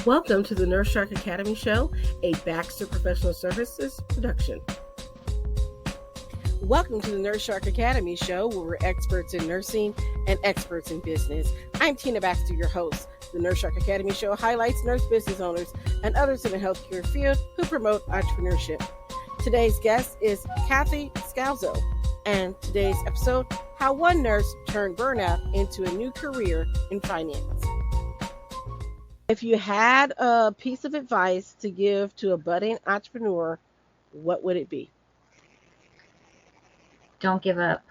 Welcome to the Nurse Shark Academy Show, a Baxter Professional Services production. Welcome to the Nurse Shark Academy Show, where we're experts in nursing and experts in business. I'm Tina Baxter, your host. The Nurse Shark Academy Show highlights nurse business owners and others in the healthcare field who promote entrepreneurship. Today's guest is Kathy Scalzo, and today's episode, how one nurse turned burnout into a new career in finance. If you had a piece of advice to give to a budding entrepreneur, what would it be? Don't give up.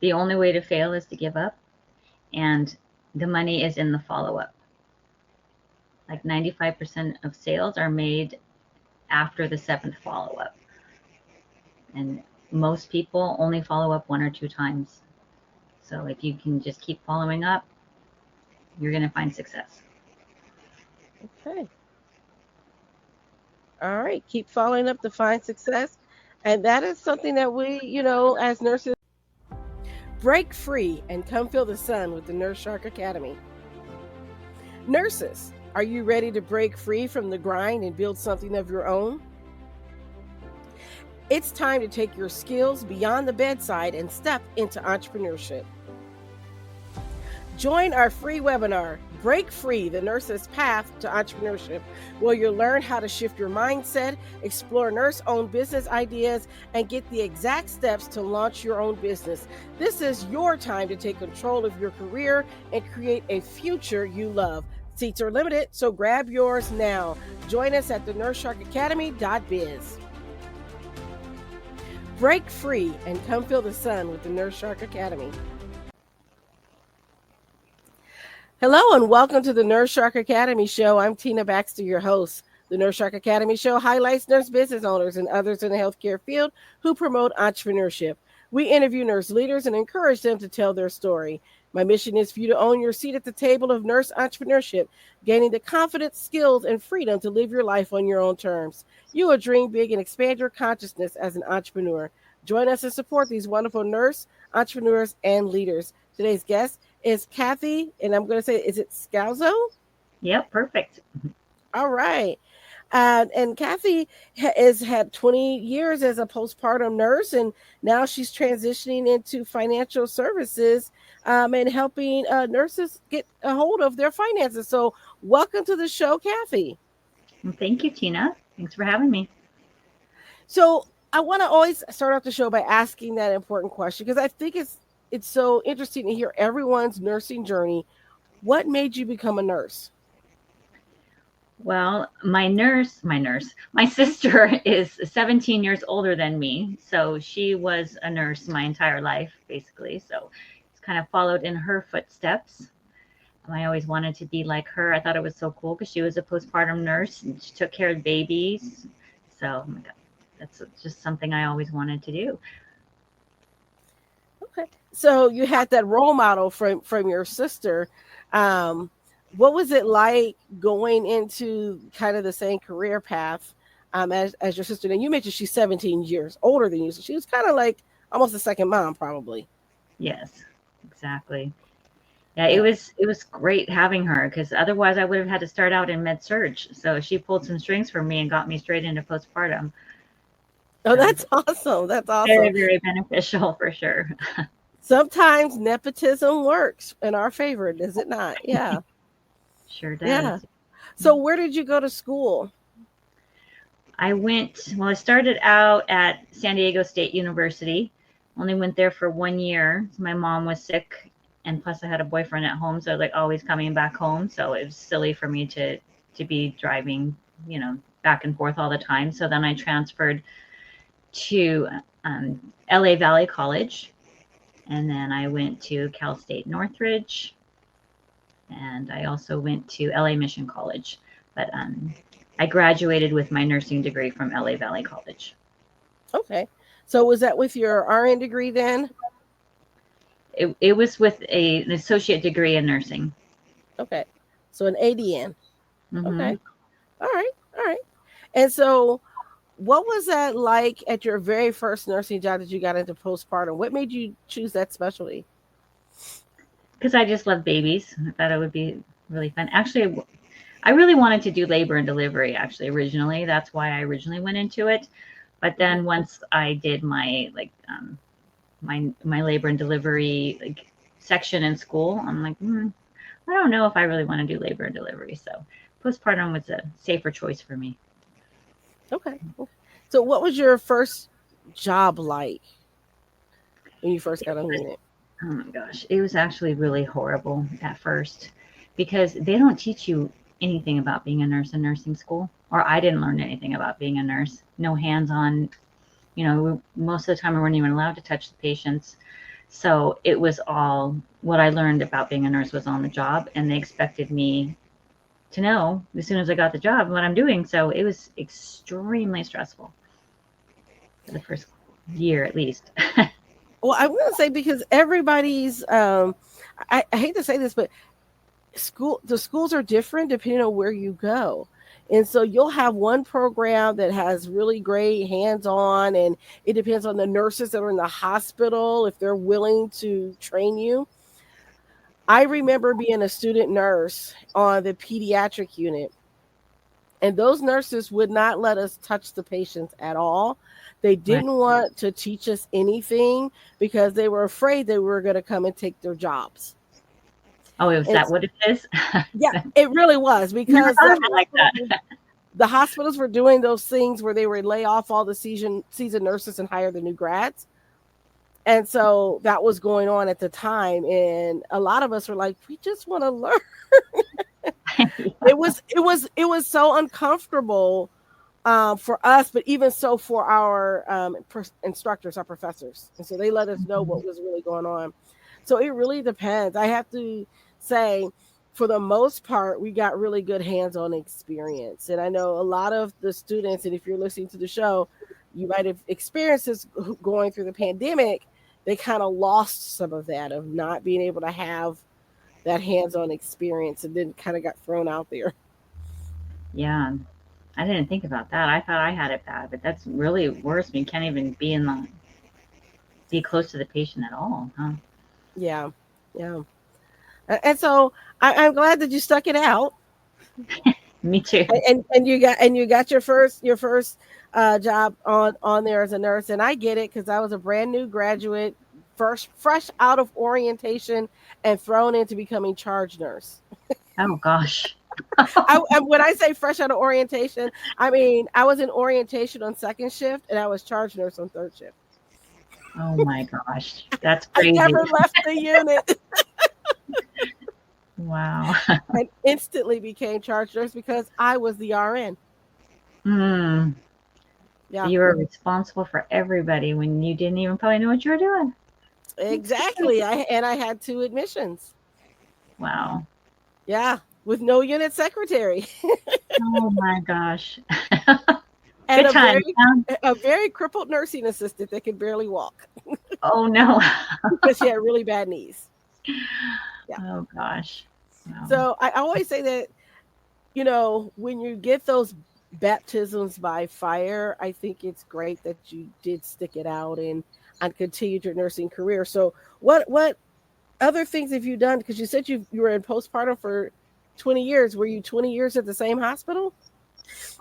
The only way to fail is to give up, and the money is in the follow-up. Like 95% of sales are made after the 7th follow-up, and most people only follow up 1 or 2 times. So if you can just keep following up, you're going to find success. Okay. All right. Keep following up to find success. And that is something that we, as nurses, break free and come feel the sun with the Nurse Shark Academy. Nurses, are you ready to break free from the grind and build something of your own? It's time to take your skills beyond the bedside and step into entrepreneurship. Join our free webinar, Break Free, the Nurse's Path to Entrepreneurship, where you'll learn how to shift your mindset, explore nurse-owned business ideas, and get the exact steps to launch your own business. This is your time to take control of your career and create a future you love. Seats are limited, so grab yours now. Join us at the nursesharkacademy.biz. Break free and come feel the sun with the Nurse Shark Academy. Hello and welcome to the Nurse Shark Academy Show. I'm Tina Baxter, your host. The Nurse Shark Academy Show highlights nurse business owners and others in the healthcare field who promote entrepreneurship. We interview nurse leaders and encourage them to tell their story. My mission is for you to own your seat at the table of nurse entrepreneurship, gaining the confidence, skills, and freedom to live your life on your own terms. You will dream big and expand your consciousness as an entrepreneur. Join us and support these wonderful nurse entrepreneurs and leaders. Today's guest is Kathy, and I'm going to say, is it Scalzo? Yep, perfect. All right. And Kathy has had 20 years as a postpartum nurse, and now she's transitioning into financial services and helping nurses get a hold of their finances. So welcome to the show, Kathy. Well, thank you, Tina. Thanks for having me. So I want to always start off the show by asking that important question, because I think it's so interesting to hear everyone's nursing journey. What made you become a nurse? Well, my sister is 17 years older than me. So she was a nurse my entire life, basically. So it's kind of followed in her footsteps. I always wanted to be like her. I thought it was so cool because she was a postpartum nurse and she took care of babies. So, oh my God, that's just something I always wanted to do. Okay. So you had that role model from your sister. What was it like going into kind of the same career path as your sister? And you mentioned she's 17 years older than you, so she was kind of like almost a second mom, probably. Yes, exactly. Yeah, it was great having her, because otherwise I would have had to start out in med surg. So she pulled some strings for me and got me straight into postpartum. Oh, that's awesome. That's awesome. Very, very beneficial for sure. Sometimes nepotism works in our favor, does it not? Yeah. Sure does. Yeah. So where did you go to school? I started out at San Diego State University. Only went there for 1 year. My mom was sick, and plus I had a boyfriend at home, so I was like always coming back home. So it was silly for me to be driving, back and forth all the time. So then I transferred to LA Valley College, and then I went to Cal State Northridge, and I also went to LA Mission College. But I graduated with my nursing degree from LA Valley College. Okay. So was that with your RN degree then? It was with an associate degree in nursing. Okay. So an ADN. Mm-hmm. Okay. All right. And so what was that like at your very first nursing job that you got into postpartum? What made you choose that specialty? Because I just love babies. I thought it would be really fun. Actually, I really wanted to do labor and delivery actually originally. That's why I originally went into it. But then once I did my my labor and delivery section in school, I'm like, I don't know if I really want to do labor and delivery. So postpartum was a safer choice for me. Okay. So what was your first job like when you first got on the unit? Oh my gosh, it was actually really horrible at first because they don't teach you anything about being a nurse in nursing school, or I didn't learn anything about being a nurse. No hands-on, most of the time we weren't even allowed to touch the patients. So it was all what I learned about being a nurse was on the job, and they expected me to know as soon as I got the job what I'm doing. So it was extremely stressful for the first year at least. Well, I want to say because everybody's, I hate to say this, but the schools are different depending on where you go. And so you'll have one program that has really great hands-on, and it depends on the nurses that are in the hospital if they're willing to train you. I remember being a student nurse on the pediatric unit, and those nurses would not let us touch the patients at all. They Right. didn't want to teach us anything because they were afraid that we were going to come and take their jobs. Oh, is And that what it is? yeah, it really was Never because heard of it like that. the hospitals were doing those things where they would lay off all the seasoned nurses and hire the new grads. And so that was going on at the time. And a lot of us were like, we just want to learn. It was so uncomfortable for us, but even so for our instructors, our professors. And so they let us know what was really going on. So it really depends. I have to say, for the most part, we got really good hands-on experience. And I know a lot of the students, and if you're listening to the show, you might have experienced this going through the pandemic. They kind of lost some of that of not being able to have that hands-on experience and then kind of got thrown out there. Yeah, I didn't think about that. I thought I had it bad, but that's really worse when you can't even be close to the patient at all, huh? Yeah. Yeah. And so I'm glad that you stuck it out. Me too. And you got your first job on there as a nurse, and I get it because I was a brand new graduate, first fresh out of orientation and thrown into becoming charge nurse. Oh gosh. When I say fresh out of orientation, I mean I was in orientation on second shift and I was charge nurse on third shift. Oh my gosh. That's I crazy. never left the unit Wow. and instantly became charge nurse because I was the RN. Hmm. So Yeah, you were responsible for everybody when you didn't even probably know what you were doing. exactly. I had two admissions. Wow. Yeah, with no unit secretary Oh my gosh. and Good a times, very huh? a very crippled nursing assistant that could barely walk Oh no. because she had really bad knees. Yeah. Oh gosh. Wow. So I always say that, when you get those baptisms by fire, I think it's great that you did stick it out and continued your nursing career. So what other things have you done? Because you said you were in postpartum for 20 years. Were you 20 years at the same hospital?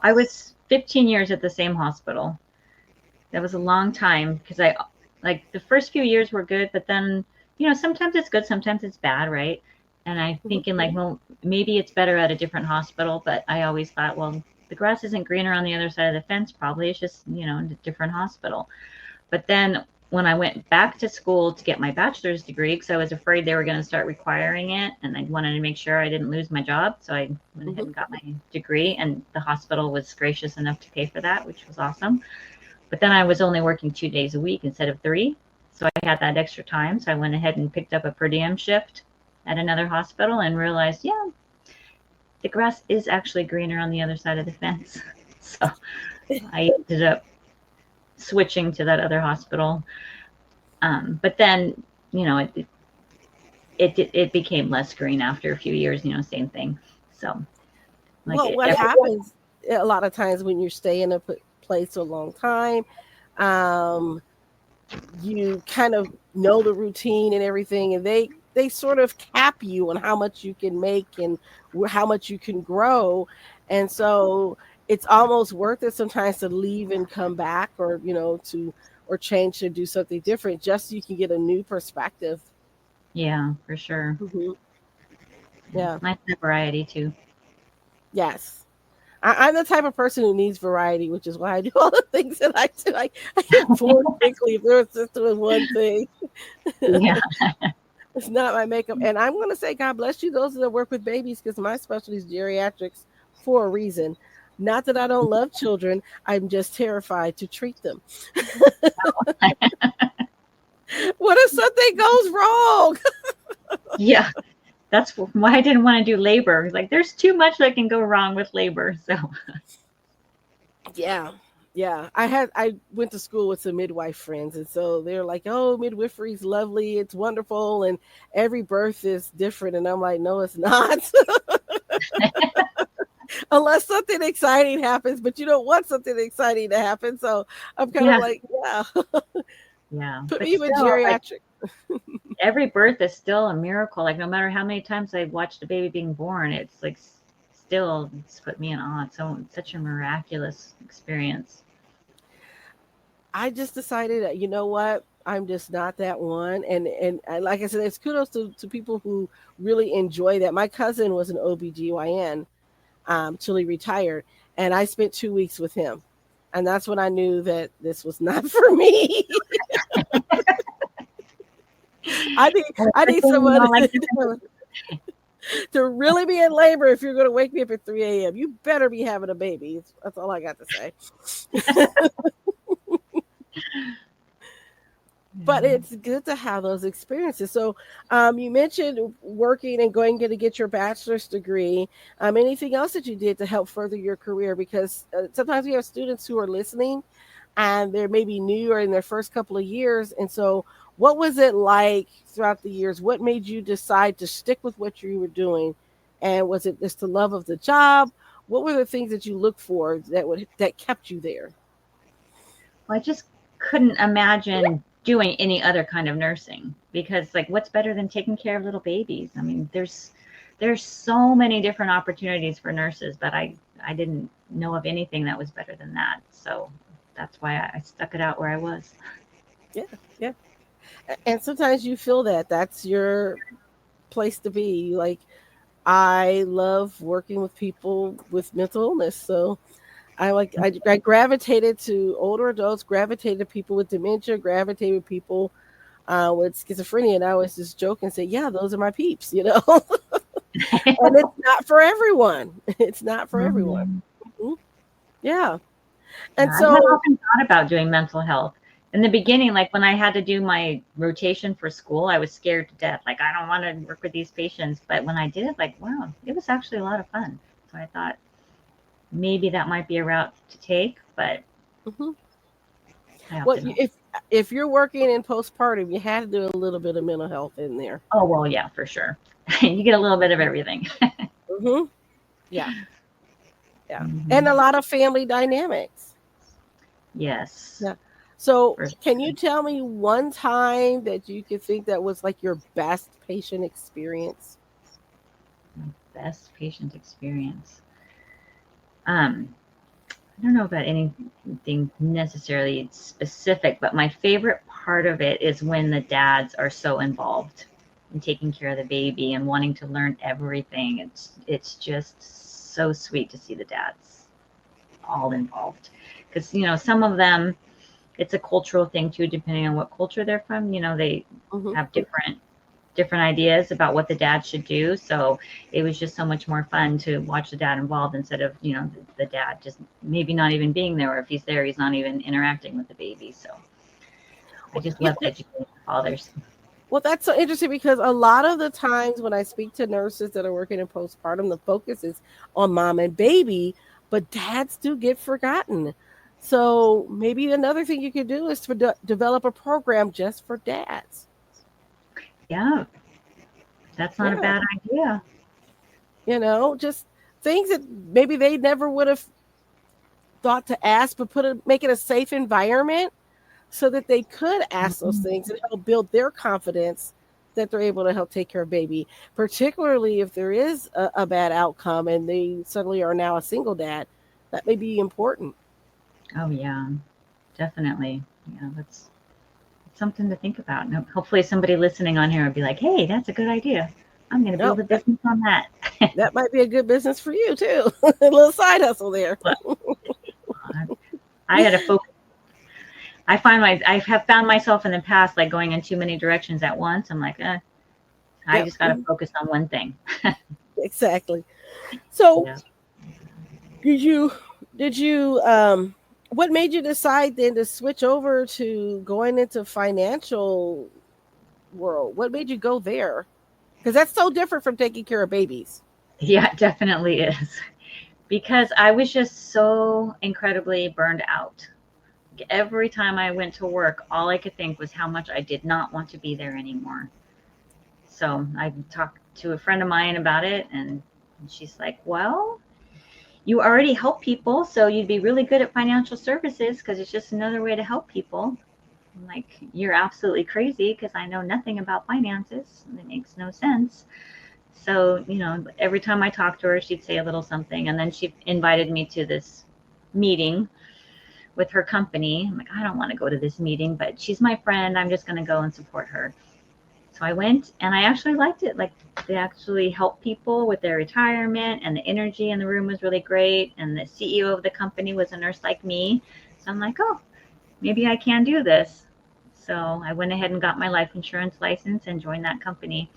I was 15 years at the same hospital. That was a long time because I like the first few years were good, but then sometimes it's good, sometimes it's bad, right? And I'm Mhm. thinking like, well, maybe it's better at a different hospital, but I always thought, well, the grass isn't greener on the other side of the fence. Probably it's just a different hospital. But then when I went back to school to get my bachelor's degree, because I was afraid they were going to start requiring it, and I wanted to make sure I didn't lose my job, so I went ahead Mhm. and got my degree, and the hospital was gracious enough to pay for that, which was awesome. But then I was only working 2 days a week instead of 3. So I had that extra time. So I went ahead and picked up a per diem shift at another hospital and realized, yeah, the grass is actually greener on the other side of the fence. So I ended up switching to that other hospital. But then, it became less green after a few years, same thing. So like Well, what happens a lot of times when you stay in a place a long time, um, you kind of know the routine and everything, and they they sort of cap you on how much you can make and how much you can grow. And so it's almost worth it sometimes to leave and come back, or, to, or change to do something different, just so you can get a new perspective. Yeah, for sure. Hmm. Yeah. Yeah. Nice variety too. Yes. I'm the type of person who needs variety, which is why I do all the things that I do. I get bored quickly if there's just doing one thing. Yeah. It's not my makeup. And I'm going to say, God bless you, those that work with babies, because my specialty is geriatrics for a reason. Not that I don't love children, I'm just terrified to treat them. What if something goes wrong? Yeah. That's why I didn't want to do labor. Like, there's too much that can go wrong with labor. So, Yeah. Yeah. I went to school with some midwife friends, and so they're like, "Oh, midwifery is lovely. It's wonderful, and every birth is different." And I'm like, "No, it's not." Unless something exciting happens, but you don't want something exciting to happen. So I'm kind of yeah. like, yeah, Yeah. put But me with still, like, geriatric. every birth is still a miracle. Like, no matter how many times I've watched a baby being born, it's like still, it's put me in awe. It's such a miraculous experience. I just decided that, you know what? I'm just not that one. And like I said, it's kudos to people who really enjoy that. My cousin was an OBGYN till he retired. And I spent 2 weeks with him. And that's when I knew that this was not for me. Well, I good need thing you someone don't like to really be in labor. If you're going to wake me up at 3 a.m., you better be having a baby. That's all I got to say. But it's good to have those experiences. So, you mentioned working and going to get your bachelor's degree. Anything else that you did to help further your career? Because sometimes we have students who are listening, and they're maybe new or in their first couple of years. And so, what was it like throughout the years? What made you decide to stick with what you were doing? And was it just the love of the job? What were the things that you looked for that kept you there? Well, I just couldn't imagine doing any other kind of nursing because, like, what's better than taking care of little babies? I mean, there's so many different opportunities for nurses, but I didn't know of anything that was better than that. So that's why I stuck it out where I was. Yeah, yeah. And sometimes you feel that that's your place to be. Like, I love working with people with mental illness. So I gravitated to older adults, gravitated to people with dementia, gravitated to people with schizophrenia. And I always just joke and say, yeah, those are my peeps, And it's not for everyone. It's not for everyone. Mhm. Mhm. Yeah. Yeah, And I had so, often thought about doing mental health. In the beginning, like when I had to do my rotation for school, I was scared to death. Like, I don't want to work with these patients. But when I did, like, wow, it was actually a lot of fun. So I thought maybe that might be a route to take, but mhm. I Well, opted not. if you're working in postpartum, you had to do a little bit of mental health in there. Oh, well, yeah, for sure. You get a little bit of everything. Hmm. Yeah, yeah, and a Mhm. lot of family dynamics. Yes, Yeah. So, for can you sure. tell me one time that you could think that was like your best patient experience? My best patient experience. Um, I don't know about anything necessarily specific, but my favorite part of it is when the dads are so involved in taking care of the baby and wanting to learn everything. It's just so sweet to see the dads all involved because some of them, it's a cultural thing too, depending on what culture they're from. They Hmm. have different ideas about what the dad should do. So it was just so much more fun to watch the dad involved instead of, the dad just maybe not even being there, or if he's there, he's not even interacting with the baby. So I Well, just love educating fathers. well, that's so interesting because a lot of the times when I speak to nurses that are working in postpartum, the focus is on mom and baby, but dads do get forgotten. So maybe another thing you could do is to develop a program just for dads. Yeah, that's not a Yeah, bad idea. just things that maybe they never would have thought to ask, but make it a safe environment so that they could ask those Mhm. things and help build their confidence that they're able to help take care of baby, particularly if there is a bad outcome and they suddenly are now a single dad. That may be important. Oh yeah, definitely. Yeah, that's something to think about. And hopefully somebody listening on here will be like, hey, that's a good idea. I'm going to No, build a business on that. that might be a good business for you too. A little side hustle there. I had to focus. I have found myself in the past, like going in too many directions at once. I'm like, I Yep, just got to focus on one thing. exactly. So Yeah. did you what made you decide then to switch over to going into financial world? What made you go there? Because that's so different from taking care of babies. Yeah, it definitely is. Because I was just so incredibly burned out. Every time I went to work, all I could think was how much I did not want to be there anymore. So I talked to a friend of mine about it, and she's like, well, you already help people, so you'd be really good at financial services because it's just another way to help people. I'm like, you're absolutely crazy because I know nothing about finances. It makes no sense. So, every time I talked to her, she'd say a little something. And then she invited me to this meeting with her company. I'm like, I don't want to go to this meeting, but she's my friend. I'm just going to go and support her. So I went and I actually liked it. Like, they actually helped people with their retirement, and the energy in the room was really great. And the CEO of the company was a nurse like me. So I'm like, oh, maybe I can do this. So I went ahead and got my life insurance license and joined that company.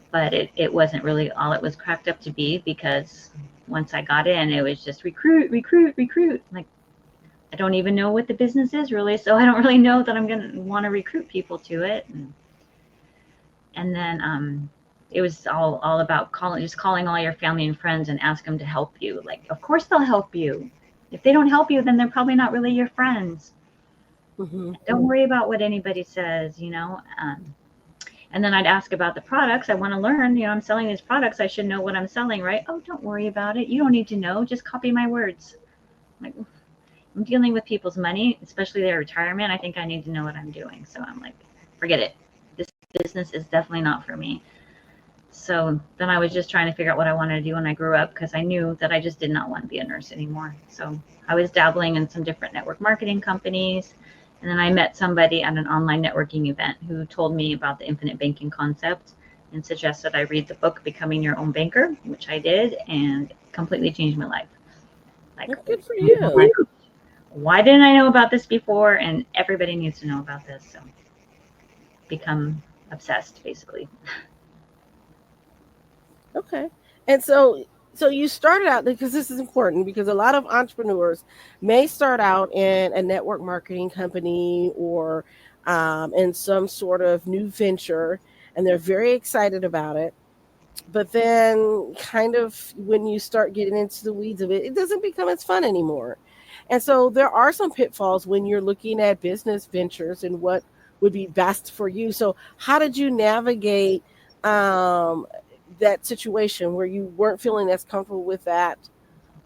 But it wasn't really all it was cracked up to be, because once I got in, it was just recruit, recruit, recruit. Like, I don't even know what the business is really, so I don't really know that I'm going to want to recruit people to it. And then it was all about calling all your family and friends and ask them to help you. Like, of course they'll help you. If they don't help you, then they're probably not really your friends. Mm-hmm. Don't worry about what anybody says. And then I'd ask about the products. I want to learn, I'm selling these products. I should know what I'm selling, right? Oh, don't worry about it. You don't need to know. Just copy my words. Like, I'm dealing with people's money, especially their retirement. I think I need to know what I'm doing. So I'm like, forget it. This business is definitely not for me. So then I was just trying to figure out what I wanted to do when I grew up, because I knew that I just did not want to be a nurse anymore. So I was dabbling in some different network marketing companies. And then I met somebody at an online networking event who told me about the infinite banking concept and suggested I read the book, Becoming Your Own Banker, which I did, and completely changed my life. Like, That's good for you. why didn't I know about this before? And everybody needs to know about this. So become obsessed, basically. Okay. And so you started out, because this is important, because a lot of entrepreneurs may start out in a network marketing company or in some sort of new venture, and they're very excited about it. But then, kind of, when you start getting into the weeds of it, it doesn't become as fun anymore. And so there are some pitfalls when you're looking at business ventures and what would be best for you. So how did you navigate um, that situation where you weren't feeling as comfortable with that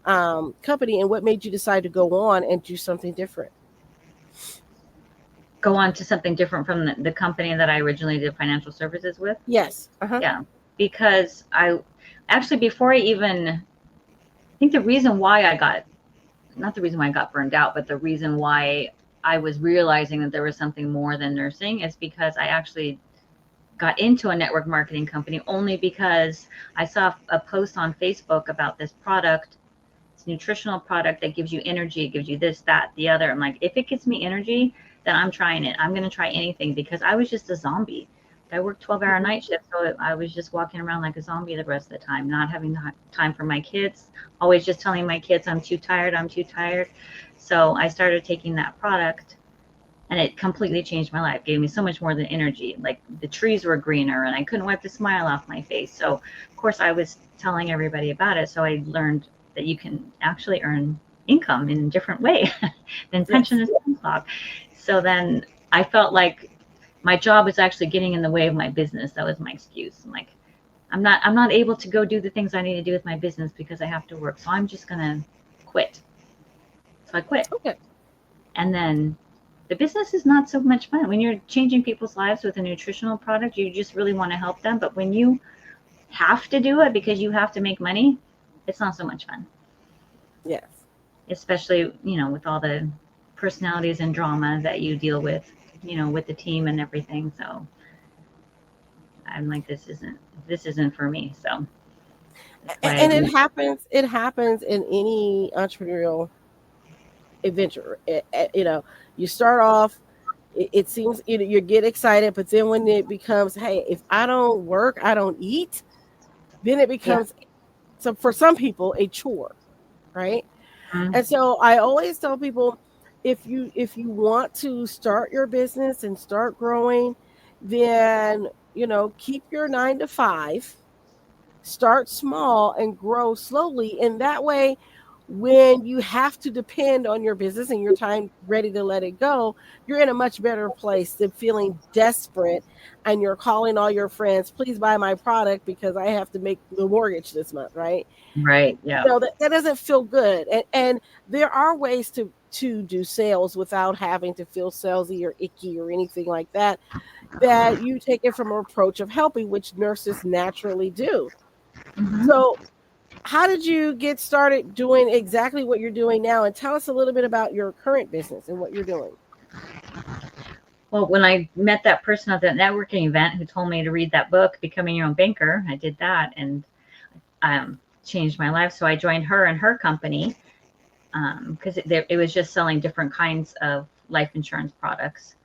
company, and what made you decide to go on and do something different? Go on to something different from the company that I originally did financial services with. Yes. Uh-huh. Yeah, because I actually, before I think the reason why not the reason why I got burned out, but the reason why I was realizing that there was something more than nursing is because I actually got into a network marketing company only because I saw a post on Facebook about this product. It's a nutritional product that gives you energy. It gives you this, that, the other. I'm like, if it gives me energy, then I'm trying it. I'm going to try anything, because I was just a zombie. I worked 12-hour Mm-hmm. night shifts, so I was just walking around like a zombie the rest of the time, not having time for my kids, always just telling my kids I'm too tired, I'm too tired. So I started taking that product, and it completely changed my life, gave me so much more than energy. Like, the trees were greener and I couldn't wipe the smile off my face. So of course I was telling everybody about it. So I learned that you can actually earn income in a different way than pension Yes. and spend clock. So then I felt like my job was actually getting in the way of my business. That was my excuse. I'm like, I'm not able to go do the things I need to do with my business because I have to work. So I'm just gonna quit. So I quit. Okay. And then the business is not so much fun. When you're changing people's lives with a nutritional product, you just really want to help them. But when you have to do it because you have to make money, it's not so much fun. Yes. Especially, with all the personalities and drama that you deal with, with the team and everything. So I'm like, this isn't for me. So that's why And it happens in any entrepreneurial adventure. You start off, it seems, you get excited, but then when it becomes, hey, if I don't work, I don't eat, then it yeah. becomes, so for some people, a chore, right? Mm-hmm. And so I always tell people, if you want to start your business and start growing, then keep your 9 to 5, start small and grow slowly. And that way, when you have to depend on your business and your time ready to let it go, you're in a much better place than feeling desperate and you're calling all your friends, please buy my product because I have to make the mortgage this month, right? Right. Yeah. That doesn't feel good. And there are ways to do sales without having to feel salesy or icky or anything like that, that you take it from an approach of helping, which nurses naturally do. Mm-hmm. So how did you get started doing exactly what you're doing now? And tell us a little bit about your current business and what you're doing. Well, when I met that person at that networking event who told me to read that book, Becoming Your Own Banker, I did that and changed my life. So I joined her and her company because it was just selling different kinds of life insurance products.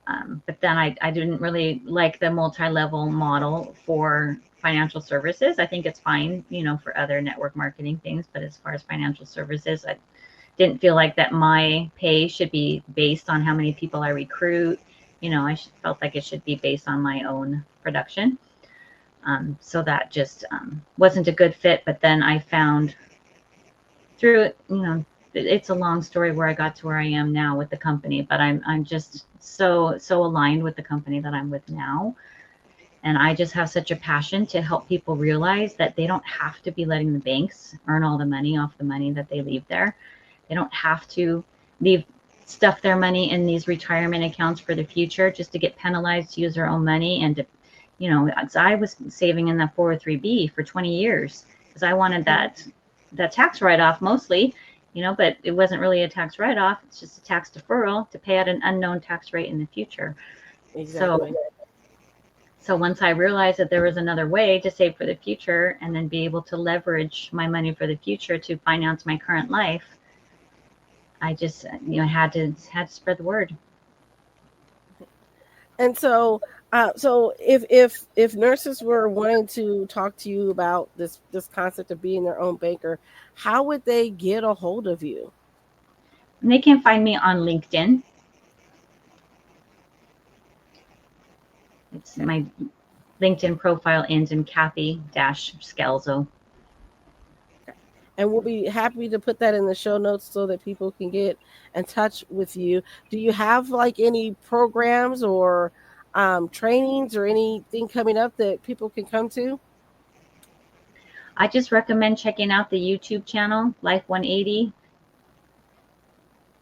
But then I didn't really like the multi-level model for financial services. I think it's fine, for other network marketing things. But as far as financial services, I didn't feel like that my pay should be based on how many people I recruit. I felt like it should be based on my own production. So that just wasn't a good fit. But then I found through it, it's a long story where I got to where I am now with the company, but I'm just so aligned with the company that I'm with now. And I just have such a passion to help people realize that they don't have to be letting the banks earn all the money off the money that they leave there. They don't have to stuff their money in these retirement accounts for the future just to get penalized to use their own money. And to, I was saving in that 403B for 20 years because I wanted that tax write-off mostly, but it wasn't really a tax write-off. It's just a tax deferral to pay at an unknown tax rate in the future. Exactly. So once I realized that there was another way to save for the future and then be able to leverage my money for the future to finance my current life, I just, had to spread the word. And so if nurses were wanting to talk to you about this concept of being their own banker, how would they get a hold of you? And they can find me on LinkedIn. It's my LinkedIn profile ends in Kathy-Scalzo. And we'll be happy to put that in the show notes so that people can get in touch with you. Do you have like any programs or trainings or anything coming up that people can come to? I just recommend checking out the YouTube channel, Life 180,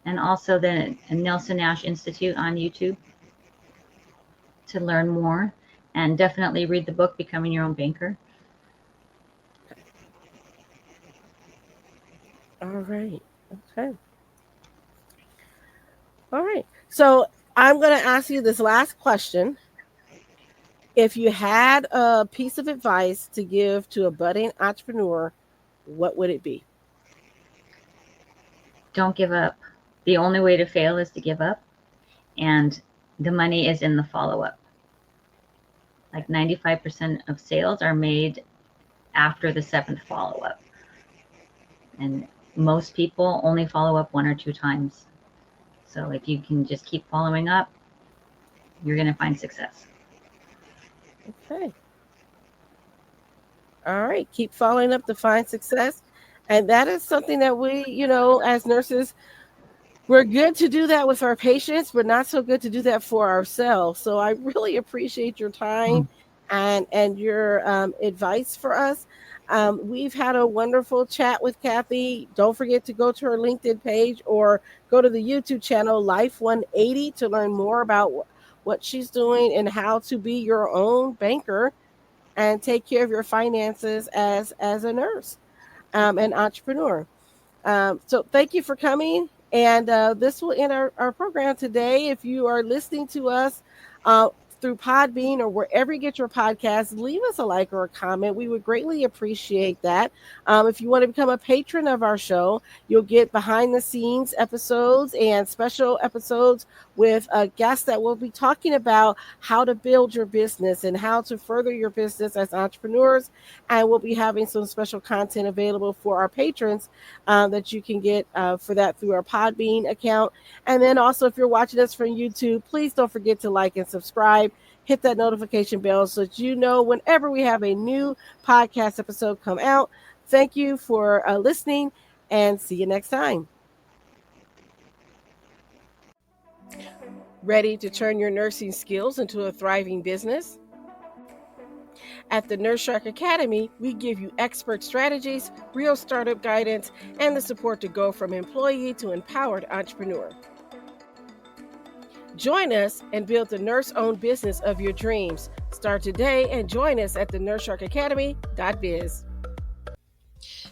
and also the Nelson Nash Institute on YouTube to learn more. And definitely read the book, Becoming Your Own Banker. All right. Okay. All right. So I'm going to ask you this last question. If you had a piece of advice to give to a budding entrepreneur, what would it be? Don't give up. The only way to fail is to give up. And the money is in the follow-up. Like 95% of sales are made after the 7th follow-up. And most people only follow up 1 or 2 times. So if you can just keep following up, you're going to find success. Okay. All right. Keep following up to find success. And that is something that we, as nurses, we're good to do that with our patients, but not so good to do that for ourselves. So I really appreciate your time and your advice for us. We've had a wonderful chat with Kathy. Don't forget to go to her LinkedIn page or go to the YouTube channel Life 180 to learn more about what she's doing and how to be your own banker and take care of your finances as a nurse, and entrepreneur. So thank you for coming. And this will end our program today. If you are listening to us uh, through Podbean or wherever you get your podcasts, leave us a like or a comment. We would greatly appreciate that. If you want to become a patron of our show, you'll get behind the scenes episodes and special episodes with guests that will be talking about how to build your business and how to further your business as entrepreneurs. And we'll be having some special content available for our patrons that you can get for that through our Podbean account. And then also, if you're watching us from YouTube, please don't forget to like and subscribe. Hit that notification bell so that you know whenever we have a new podcast episode come out. Thank you for listening, and see you next time. Ready to turn your nursing skills into a thriving business? At the Nurse Shark Academy, we give you expert strategies, real startup guidance, and the support to go from employee to empowered entrepreneur. Join us and build the nurse-owned business of your dreams. Start today and join us at the nursesharkacademy.biz.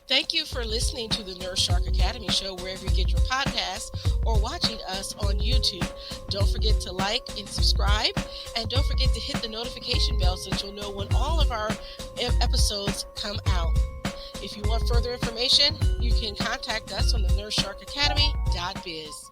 Thank you for listening to the Nurse Shark Academy show wherever you get your podcasts or watching us on YouTube. Don't forget to like and subscribe, and don't forget to hit the notification bell so that you'll know when all of our episodes come out. If you want further information, you can contact us on the nursesharkacademy.biz.